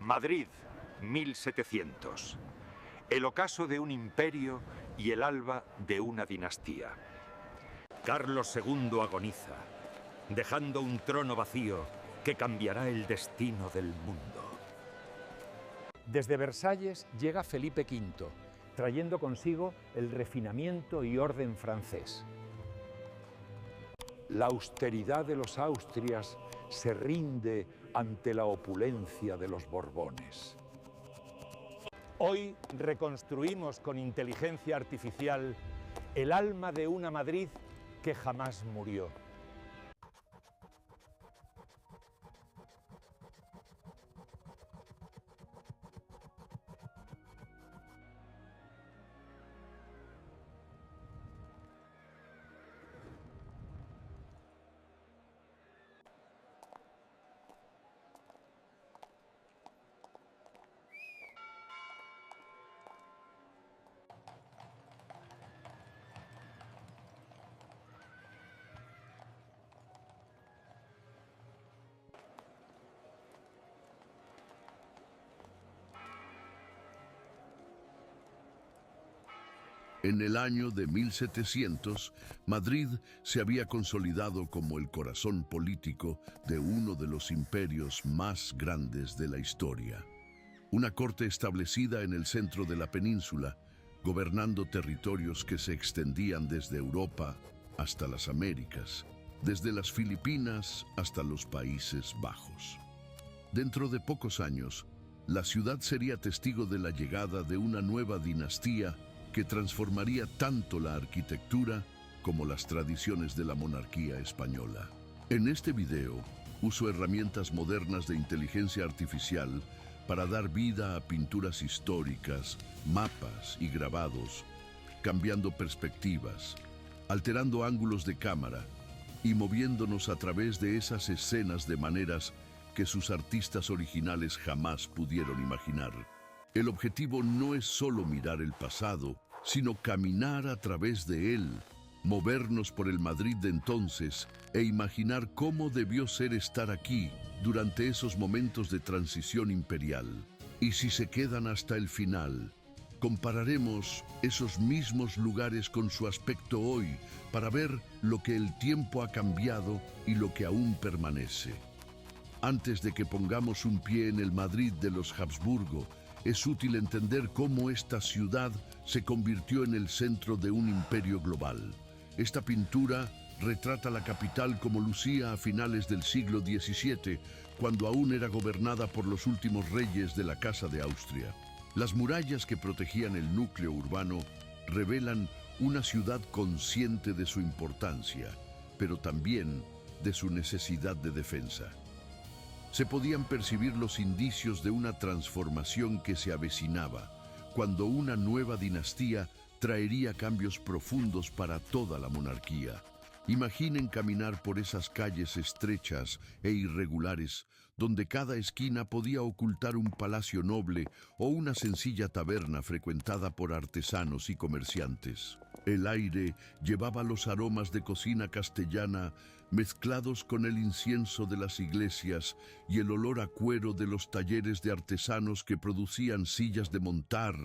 Madrid, 1700. El ocaso de un imperio y el alba de una dinastía. Carlos II agoniza, dejando un trono vacío que cambiará el destino del mundo. Desde Versalles llega Felipe V, trayendo consigo el refinamiento y orden francés. La austeridad de los Austrias se rinde ante la opulencia de los Borbones. Hoy reconstruimos con inteligencia artificial el alma de una Madrid que jamás murió. En el año de 1700, Madrid se había consolidado como el corazón político de uno de los imperios más grandes de la historia. Una corte establecida en el centro de la península, gobernando territorios que se extendían desde Europa hasta las Américas, desde las Filipinas hasta los Países Bajos. Dentro de pocos años, la ciudad sería testigo de la llegada de una nueva dinastía que transformaría tanto la arquitectura como las tradiciones de la monarquía española. En este video, uso herramientas modernas de inteligencia artificial para dar vida a pinturas históricas, mapas y grabados, cambiando perspectivas, alterando ángulos de cámara y moviéndonos a través de esas escenas de maneras que sus artistas originales jamás pudieron imaginar. El objetivo no es solo mirar el pasado, sino caminar a través de él, movernos por el Madrid de entonces e imaginar cómo debió ser estar aquí durante esos momentos de transición imperial. Y si se quedan hasta el final, compararemos esos mismos lugares con su aspecto hoy para ver lo que el tiempo ha cambiado y lo que aún permanece. Antes de que pongamos un pie en el Madrid de los Habsburgo, es útil entender cómo esta ciudad se convirtió en el centro de un imperio global. Esta pintura retrata la capital como lucía a finales del siglo XVII, cuando aún era gobernada por los últimos reyes de la Casa de Austria. Las murallas que protegían el núcleo urbano revelan una ciudad consciente de su importancia, pero también de su necesidad de defensa. Se podían percibir los indicios de una transformación que se avecinaba, cuando una nueva dinastía traería cambios profundos para toda la monarquía. Imaginen caminar por esas calles estrechas e irregulares, donde cada esquina podía ocultar un palacio noble o una sencilla taberna frecuentada por artesanos y comerciantes. El aire llevaba los aromas de cocina castellana mezclados con el incienso de las iglesias y el olor a cuero de los talleres de artesanos que producían sillas de montar,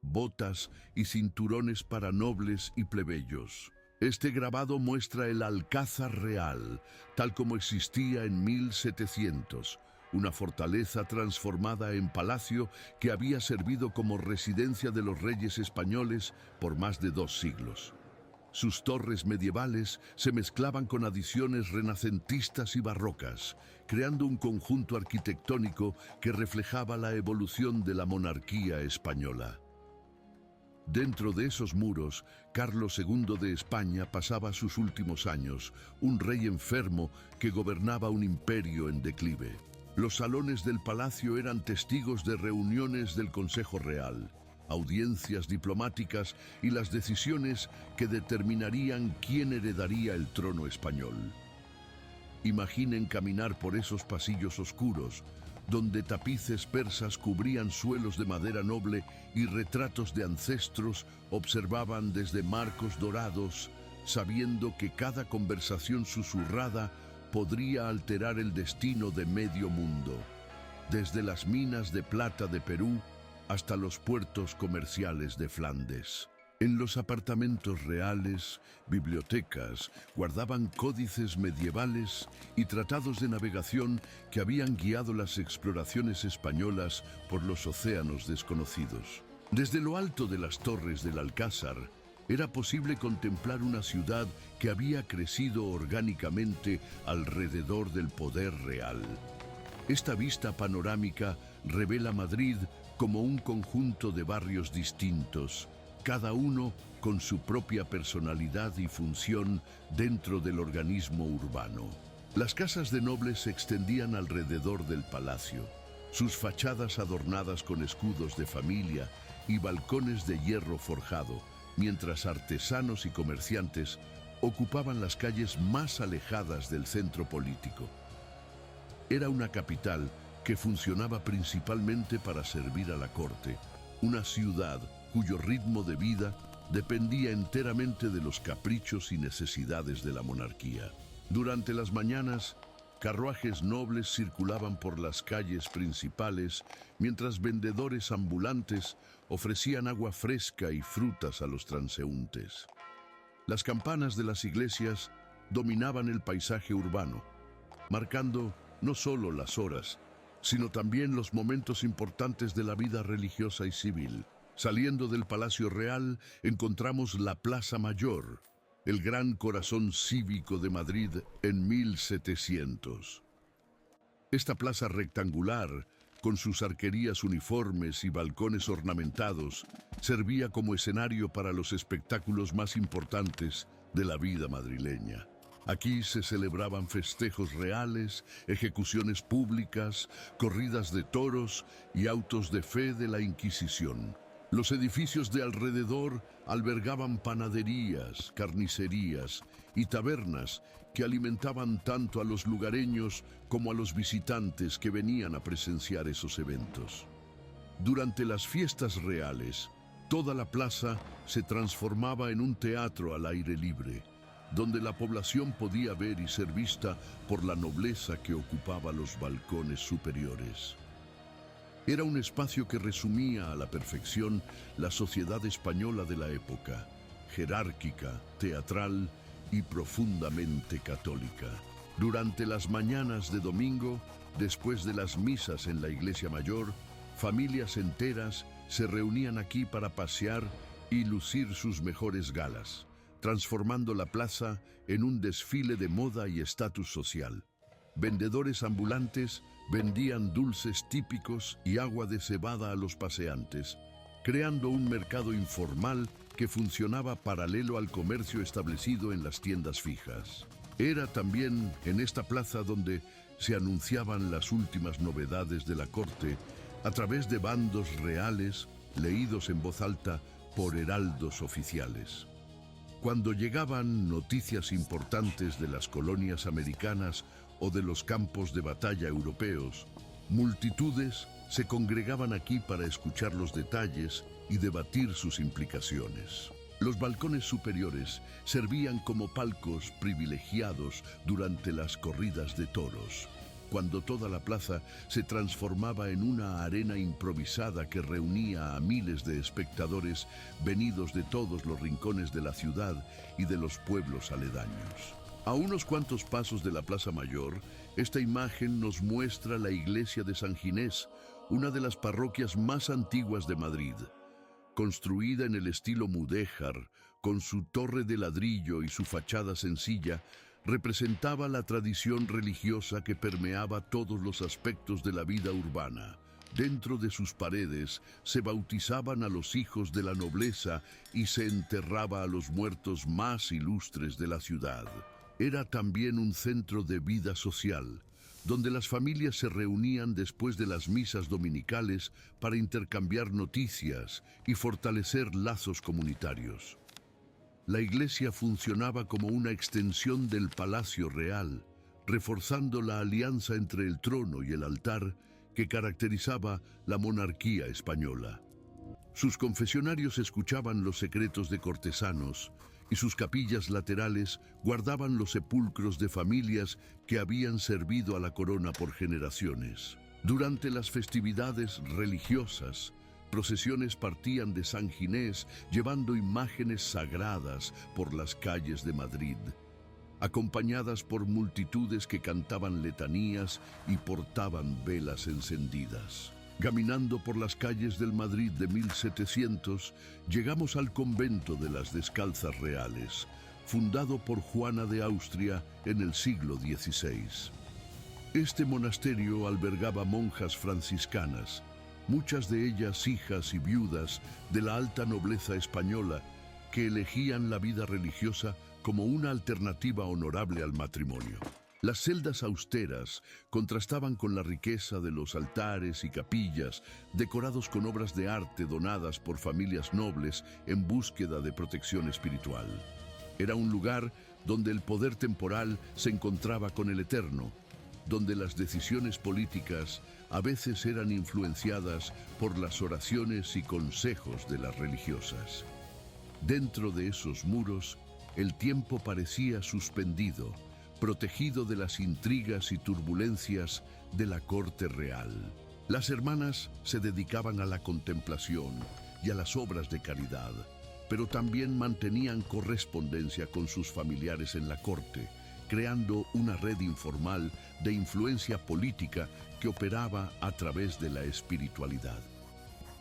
botas y cinturones para nobles y plebeyos. Este grabado muestra el Alcázar Real, tal como existía en 1700, una fortaleza transformada en palacio que había servido como residencia de los reyes españoles por más de 2 siglos. Sus torres medievales se mezclaban con adiciones renacentistas y barrocas, creando un conjunto arquitectónico que reflejaba la evolución de la monarquía española. Dentro de esos muros, Carlos II de España pasaba sus últimos años, un rey enfermo que gobernaba un imperio en declive. Los salones del palacio eran testigos de reuniones del Consejo Real, audiencias diplomáticas y las decisiones que determinarían quién heredaría el trono español. Imaginen caminar por esos pasillos oscuros, donde tapices persas cubrían suelos de madera noble y retratos de ancestros observaban desde marcos dorados, sabiendo que cada conversación susurrada podría alterar el destino de medio mundo. desde las minas de plata de Perú hasta los puertos comerciales de Flandes. En los apartamentos reales, bibliotecas guardaban códices medievales y tratados de navegación que habían guiado las exploraciones españolas por los océanos desconocidos. Desde lo alto de las torres del Alcázar, era posible contemplar una ciudad que había crecido orgánicamente alrededor del poder real. Esta vista panorámica revela Madrid como un conjunto de barrios distintos, cada uno con su propia personalidad y función dentro del organismo urbano. Las casas de nobles se extendían alrededor del palacio, sus fachadas adornadas con escudos de familia y balcones de hierro forjado, mientras artesanos y comerciantes ocupaban las calles más alejadas del centro político. Era una capital que funcionaba principalmente para servir a la corte, una ciudad cuyo ritmo de vida dependía enteramente de los caprichos y necesidades de la monarquía. Durante las mañanas, carruajes nobles circulaban por las calles principales, mientras vendedores ambulantes ofrecían agua fresca y frutas a los transeúntes. Las campanas de las iglesias dominaban el paisaje urbano, marcando no solo las horas, sino también los momentos importantes de la vida religiosa y civil. Saliendo del Palacio Real, encontramos la Plaza Mayor, el gran corazón cívico de Madrid en 1700. Esta plaza rectangular, con sus arquerías uniformes y balcones ornamentados, servía como escenario para los espectáculos más importantes de la vida madrileña. Aquí se celebraban festejos reales, ejecuciones públicas, corridas de toros y autos de fe de la Inquisición. Los edificios de alrededor albergaban panaderías, carnicerías y tabernas que alimentaban tanto a los lugareños como a los visitantes que venían a presenciar esos eventos. Durante las fiestas reales, toda la plaza se transformaba en un teatro al aire libre, donde la población podía ver y ser vista por la nobleza que ocupaba los balcones superiores. Era un espacio que resumía a la perfección la sociedad española de la época, jerárquica, teatral y profundamente católica. Durante las mañanas de domingo, después de las misas en la iglesia mayor, familias enteras se reunían aquí para pasear y lucir sus mejores galas, transformando la plaza en un desfile de moda y estatus social. Vendedores ambulantes vendían dulces típicos y agua de cebada a los paseantes, creando un mercado informal que funcionaba paralelo al comercio establecido en las tiendas fijas. Era también en esta plaza donde se anunciaban las últimas novedades de la corte a través de bandos reales leídos en voz alta por heraldos oficiales. Cuando llegaban noticias importantes de las colonias americanas o de los campos de batalla europeos, multitudes se congregaban aquí para escuchar los detalles y debatir sus implicaciones. Los balcones superiores servían como palcos privilegiados durante las corridas de toros, cuando toda la plaza se transformaba en una arena improvisada que reunía a miles de espectadores venidos de todos los rincones de la ciudad y de los pueblos aledaños. A unos cuantos pasos de la Plaza Mayor, esta imagen nos muestra la iglesia de San Ginés, una de las parroquias más antiguas de Madrid. Construida en el estilo mudéjar, con su torre de ladrillo y su fachada sencilla, representaba la tradición religiosa que permeaba todos los aspectos de la vida urbana. Dentro de sus paredes se bautizaban a los hijos de la nobleza y se enterraba a los muertos más ilustres de la ciudad. Era también un centro de vida social, donde las familias se reunían después de las misas dominicales para intercambiar noticias y fortalecer lazos comunitarios. La iglesia funcionaba como una extensión del Palacio Real, reforzando la alianza entre el trono y el altar que caracterizaba la monarquía española. Sus confesionarios escuchaban los secretos de cortesanos y sus capillas laterales guardaban los sepulcros de familias que habían servido a la corona por generaciones. Durante las festividades religiosas, procesiones partían de San Ginés llevando imágenes sagradas por las calles de Madrid, acompañadas por multitudes que cantaban letanías y portaban velas encendidas. Caminando por las calles del Madrid de 1700, llegamos al convento de las Descalzas Reales, fundado por Juana de Austria en el siglo XVI. Este monasterio albergaba monjas franciscanas, muchas de ellas hijas y viudas de la alta nobleza española, que elegían la vida religiosa como una alternativa honorable al matrimonio. Las celdas austeras contrastaban con la riqueza de los altares y capillas, decorados con obras de arte donadas por familias nobles en búsqueda de protección espiritual. Era un lugar donde el poder temporal se encontraba con el eterno, donde las decisiones políticas a veces eran influenciadas por las oraciones y consejos de las religiosas. Dentro de esos muros, el tiempo parecía suspendido, protegido de las intrigas y turbulencias de la corte real. Las hermanas se dedicaban a la contemplación y a las obras de caridad, pero también mantenían correspondencia con sus familiares en la corte, creando una red informal de influencia política que operaba a través de la espiritualidad.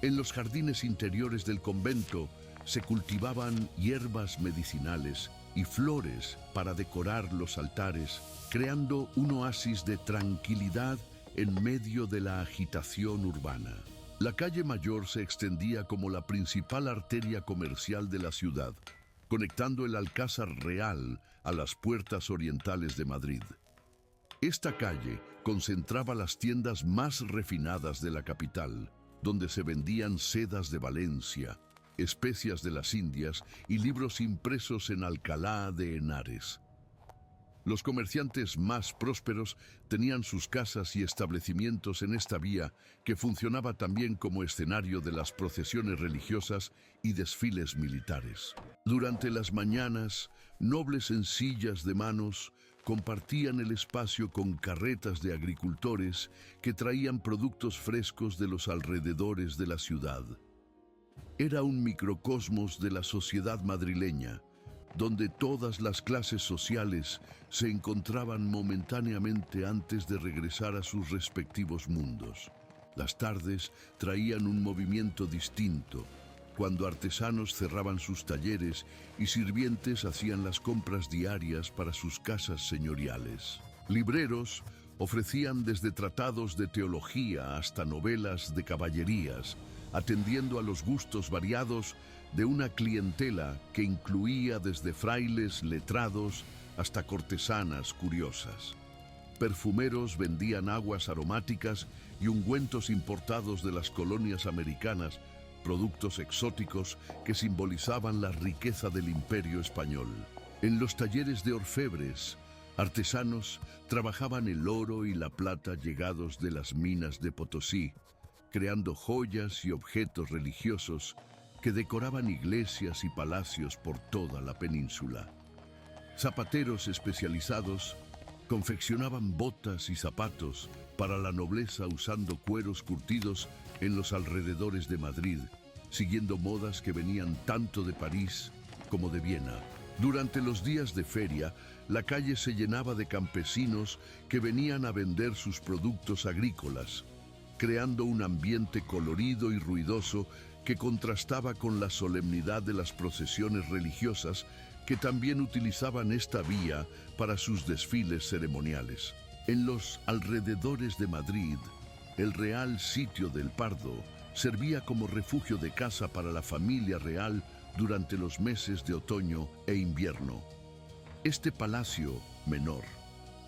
En los jardines interiores del convento se cultivaban hierbas medicinales y flores para decorar los altares, creando un oasis de tranquilidad en medio de la agitación urbana. La calle Mayor se extendía como la principal arteria comercial de la ciudad, conectando el Alcázar Real a las puertas orientales de Madrid. Esta calle concentraba las tiendas más refinadas de la capital, donde se vendían sedas de Valencia, especias de las Indias y libros impresos en Alcalá de Henares. Los comerciantes más prósperos tenían sus casas y establecimientos en esta vía, que funcionaba también como escenario de las procesiones religiosas y desfiles militares. Durante las mañanas, nobles en sillas de manos compartían el espacio con carretas de agricultores que traían productos frescos de los alrededores de la ciudad. Era un microcosmos de la sociedad madrileña, donde todas las clases sociales se encontraban momentáneamente antes de regresar a sus respectivos mundos. Las tardes traían un movimiento distinto, cuando artesanos cerraban sus talleres y sirvientes hacían las compras diarias para sus casas señoriales. Libreros ofrecían desde tratados de teología hasta novelas de caballerías, atendiendo a los gustos variados de una clientela que incluía desde frailes letrados hasta cortesanas curiosas. Perfumeros vendían aguas aromáticas y ungüentos importados de las colonias americanas, productos exóticos que simbolizaban la riqueza del Imperio español. En los talleres de orfebres, artesanos trabajaban el oro y la plata llegados de las minas de Potosí, creando joyas y objetos religiosos que decoraban iglesias y palacios por toda la península. Zapateros especializados confeccionaban botas y zapatos para la nobleza usando cueros curtidos en los alrededores de Madrid, siguiendo modas que venían tanto de París como de Viena. Durante los días de feria, la calle se llenaba de campesinos que venían a vender sus productos agrícolas, creando un ambiente colorido y ruidoso que contrastaba con la solemnidad de las procesiones religiosas que también utilizaban esta vía para sus desfiles ceremoniales. En los alrededores de Madrid, el Real Sitio del Pardo servía como refugio de caza para la familia real durante los meses de otoño e invierno. Este palacio menor,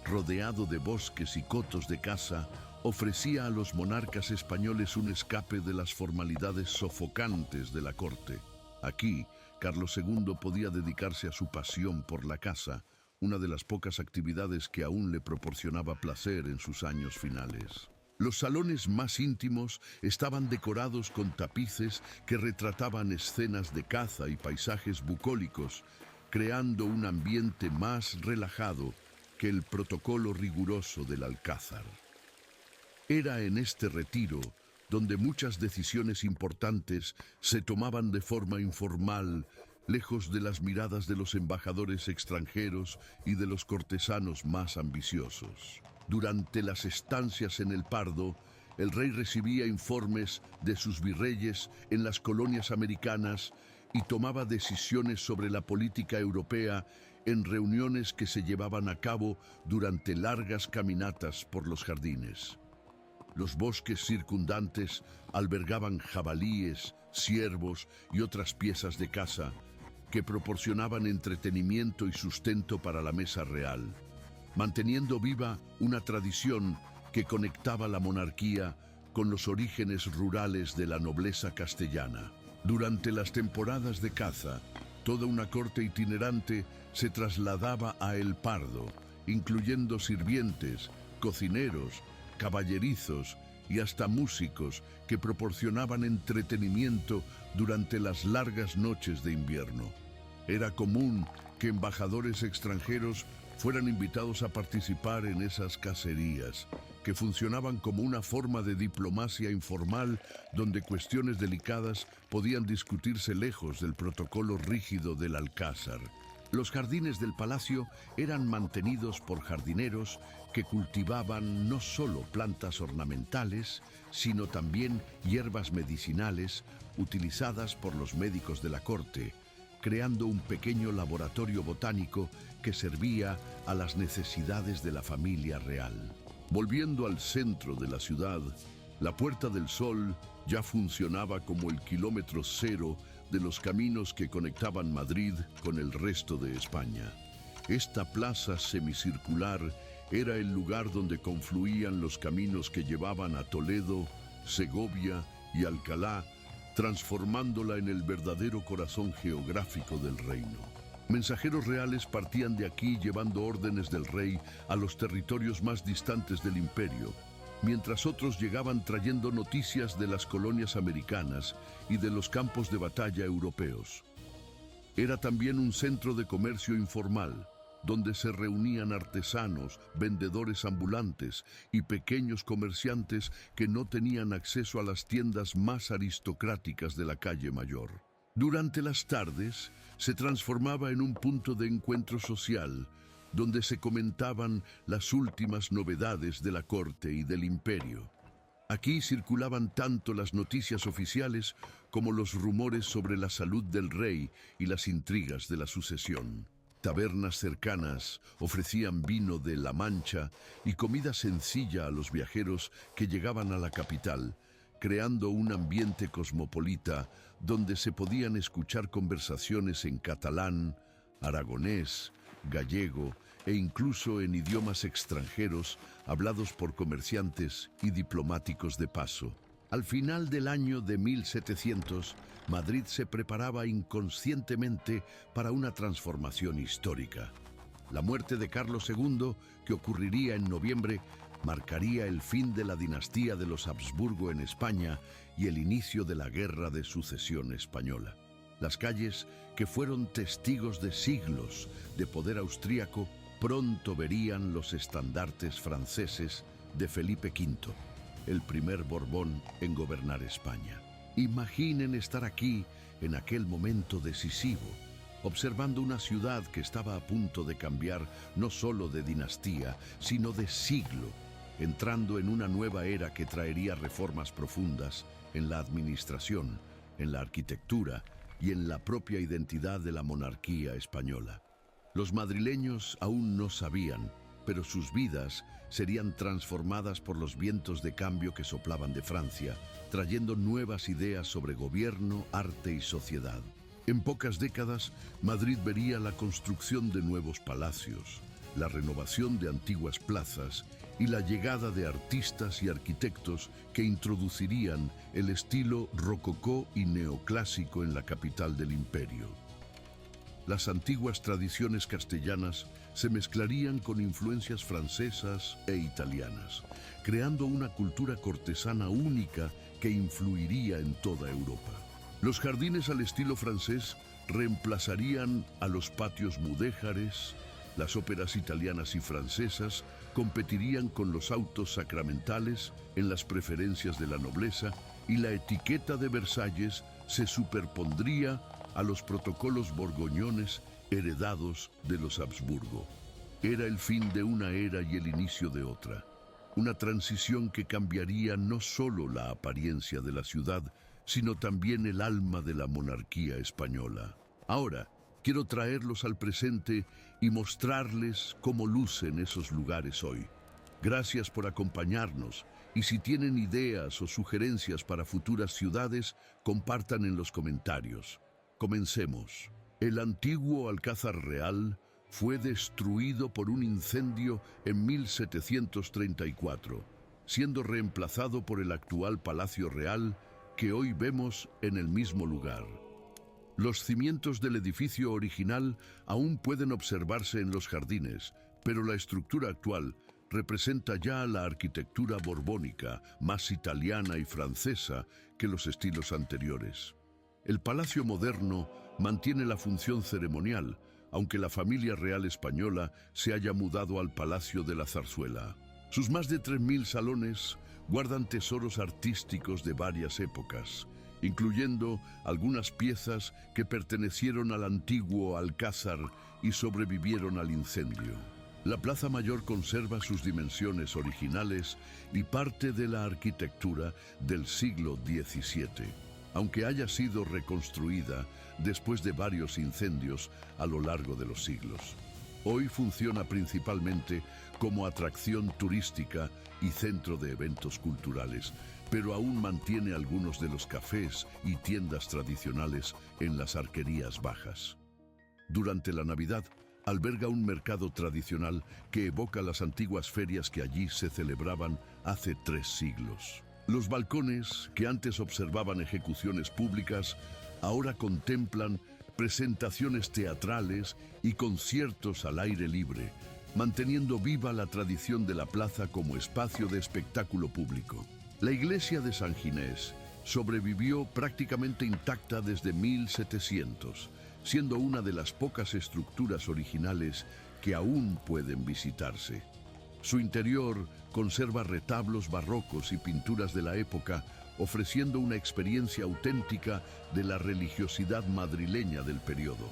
rodeado de bosques y cotos de caza, ofrecía a los monarcas españoles un escape de las formalidades sofocantes de la corte. Aquí, Carlos II podía dedicarse a su pasión por la caza, una de las pocas actividades que aún le proporcionaba placer en sus años finales. Los salones más íntimos estaban decorados con tapices que retrataban escenas de caza y paisajes bucólicos, creando un ambiente más relajado que el protocolo riguroso del Alcázar. Era en este retiro donde muchas decisiones importantes se tomaban de forma informal, lejos de las miradas de los embajadores extranjeros y de los cortesanos más ambiciosos. Durante las estancias en el Pardo, el rey recibía informes de sus virreyes en las colonias americanas y tomaba decisiones sobre la política europea en reuniones que se llevaban a cabo durante largas caminatas por los jardines. Los bosques circundantes albergaban jabalíes, ciervos y otras piezas de caza que proporcionaban entretenimiento y sustento para la mesa real, manteniendo viva una tradición que conectaba la monarquía con los orígenes rurales de la nobleza castellana. Durante las temporadas de caza, toda una corte itinerante se trasladaba a El Pardo, incluyendo sirvientes, cocineros, caballerizos y hasta músicos que proporcionaban entretenimiento durante las largas noches de invierno. Era común que embajadores extranjeros fueran invitados a participar en esas cacerías, que funcionaban como una forma de diplomacia informal donde cuestiones delicadas podían discutirse lejos del protocolo rígido del alcázar. Los jardines del palacio eran mantenidos por jardineros que cultivaban no solo plantas ornamentales, sino también hierbas medicinales utilizadas por los médicos de la corte, creando un pequeño laboratorio botánico que servía a las necesidades de la familia real. Volviendo al centro de la ciudad, la Puerta del Sol ya funcionaba como el kilómetro cero de los caminos que conectaban Madrid con el resto de España. Esta plaza semicircular era el lugar donde confluían los caminos que llevaban a Toledo, Segovia y Alcalá, transformándola en el verdadero corazón geográfico del reino. Mensajeros reales partían de aquí llevando órdenes del rey a los territorios más distantes del imperio, mientras otros llegaban trayendo noticias de las colonias americanas y de los campos de batalla europeos. Era también un centro de comercio informal, donde se reunían artesanos, vendedores ambulantes y pequeños comerciantes que no tenían acceso a las tiendas más aristocráticas de la calle mayor. Durante las tardes, se transformaba en un punto de encuentro social, donde se comentaban las últimas novedades de la corte y del imperio. Aquí circulaban tanto las noticias oficiales como los rumores sobre la salud del rey y las intrigas de la sucesión. Tabernas cercanas ofrecían vino de La Mancha y comida sencilla a los viajeros que llegaban a la capital, creando un ambiente cosmopolita donde se podían escuchar conversaciones en catalán, aragonés, gallego e incluso en idiomas extranjeros hablados por comerciantes y diplomáticos de paso. Al final del año de 1700, Madrid se preparaba inconscientemente para una transformación histórica. La muerte de Carlos II, que ocurriría en noviembre, marcaría el fin de la dinastía de los Habsburgo en España y el inicio de la Guerra de Sucesión Española. Las calles, que fueron testigos de siglos de poder austríaco, pronto verían los estandartes franceses de Felipe V, el primer Borbón en gobernar España. Imaginen estar aquí en aquel momento decisivo, observando una ciudad que estaba a punto de cambiar no solo de dinastía, sino de siglo, entrando en una nueva era que traería reformas profundas en la administración, en la arquitectura y en la propia identidad de la monarquía española. Los madrileños aún no sabían, pero sus vidas serían transformadas por los vientos de cambio que soplaban de Francia, trayendo nuevas ideas sobre gobierno, arte y sociedad. En pocas décadas, Madrid vería la construcción de nuevos palacios, la renovación de antiguas plazas y la llegada de artistas y arquitectos que introducirían el estilo rococó y neoclásico en la capital del imperio. Las antiguas tradiciones castellanas se mezclarían con influencias francesas e italianas, creando una cultura cortesana única que influiría en toda Europa. Los jardines al estilo francés reemplazarían a los patios mudéjares, las óperas italianas y francesas competirían con los autos sacramentales en las preferencias de la nobleza y la etiqueta de Versalles se superpondría a los protocolos borgoñones heredados de los Habsburgo. Era el fin de una era y el inicio de otra. Una transición que cambiaría no solo la apariencia de la ciudad, sino también el alma de la monarquía española. Ahora, quiero traerlos al presente y mostrarles cómo lucen esos lugares hoy. Gracias por acompañarnos, y si tienen ideas o sugerencias para futuras ciudades, compartan en los comentarios. Comencemos. El antiguo Alcázar Real fue destruido por un incendio en 1734, siendo reemplazado por el actual Palacio Real que hoy vemos en el mismo lugar. Los cimientos del edificio original aún pueden observarse en los jardines, pero la estructura actual representa ya la arquitectura borbónica, más italiana y francesa que los estilos anteriores. El palacio moderno mantiene la función ceremonial, aunque la familia real española se haya mudado al Palacio de la Zarzuela. Sus más de 3000 salones guardan tesoros artísticos de varias épocas, incluyendo algunas piezas que pertenecieron al antiguo Alcázar y sobrevivieron al incendio. La Plaza Mayor conserva sus dimensiones originales y parte de la arquitectura del siglo XVII, aunque haya sido reconstruida después de varios incendios a lo largo de los siglos. Hoy funciona principalmente como atracción turística y centro de eventos culturales, pero aún mantiene algunos de los cafés y tiendas tradicionales en las arquerías bajas. Durante la Navidad, alberga un mercado tradicional que evoca las antiguas ferias que allí se celebraban hace 3 siglos. Los balcones, que antes observaban ejecuciones públicas, ahora contemplan presentaciones teatrales y conciertos al aire libre, manteniendo viva la tradición de la plaza como espacio de espectáculo público. La iglesia de San Ginés sobrevivió prácticamente intacta desde 1700, siendo una de las pocas estructuras originales que aún pueden visitarse. Su interior conserva retablos barrocos y pinturas de la época, ofreciendo una experiencia auténtica de la religiosidad madrileña del periodo.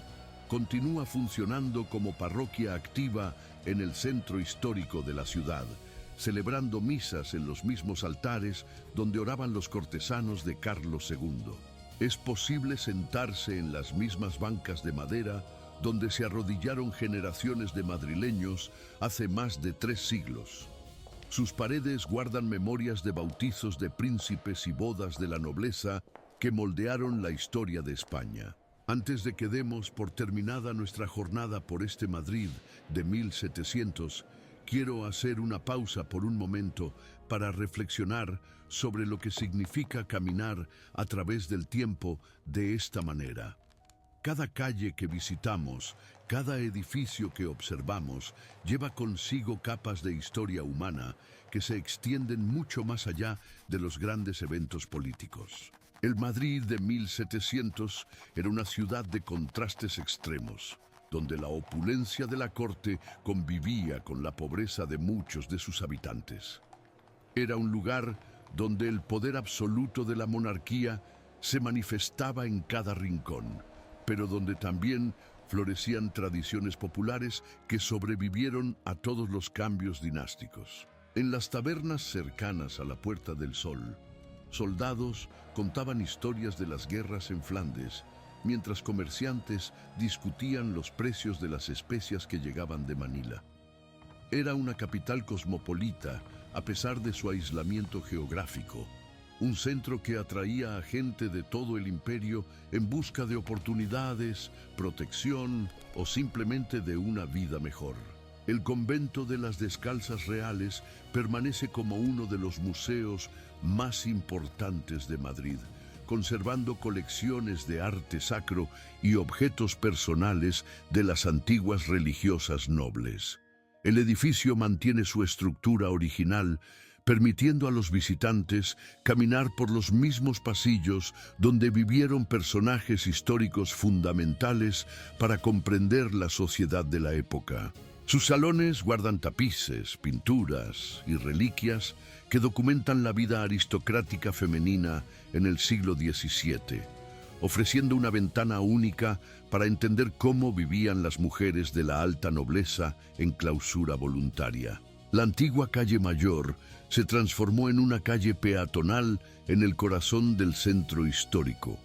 Continúa funcionando como parroquia activa en el centro histórico de la ciudad, celebrando misas en los mismos altares donde oraban los cortesanos de Carlos II. Es posible sentarse en las mismas bancas de madera donde se arrodillaron generaciones de madrileños hace más de 3 siglos. Sus paredes guardan memorias de bautizos de príncipes y bodas de la nobleza que moldearon la historia de España. Antes de que demos por terminada nuestra jornada por este Madrid de 1700, quiero hacer una pausa por un momento para reflexionar sobre lo que significa caminar a través del tiempo de esta manera. Cada calle que visitamos, cada edificio que observamos, lleva consigo capas de historia humana que se extienden mucho más allá de los grandes eventos políticos. El Madrid de 1700 era una ciudad de contrastes extremos, donde la opulencia de la corte convivía con la pobreza de muchos de sus habitantes. Era un lugar donde el poder absoluto de la monarquía se manifestaba en cada rincón, pero donde también florecían tradiciones populares que sobrevivieron a todos los cambios dinásticos. En las tabernas cercanas a la Puerta del Sol, soldados contaban historias de las guerras en Flandes, mientras comerciantes discutían los precios de las especias que llegaban de Manila. Era una capital cosmopolita, a pesar de su aislamiento geográfico, un centro que atraía a gente de todo el imperio en busca de oportunidades, protección o simplemente de una vida mejor. El convento de las Descalzas Reales permanece como uno de los museos más importantes de Madrid, conservando colecciones de arte sacro y objetos personales de las antiguas religiosas nobles. El edificio mantiene su estructura original, permitiendo a los visitantes caminar por los mismos pasillos donde vivieron personajes históricos fundamentales para comprender la sociedad de la época. Sus salones guardan tapices, pinturas y reliquias que documentan la vida aristocrática femenina en el siglo XVII, ofreciendo una ventana única para entender cómo vivían las mujeres de la alta nobleza en clausura voluntaria. La antigua calle Mayor se transformó en una calle peatonal en el corazón del centro histórico,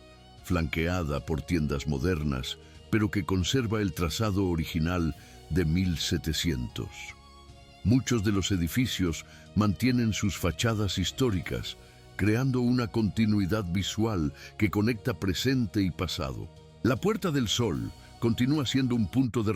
flanqueada por tiendas modernas, pero que conserva el trazado original de 1700. Muchos de los edificios mantienen sus fachadas históricas, creando una continuidad visual que conecta presente y pasado. La Puerta del Sol continúa siendo un punto de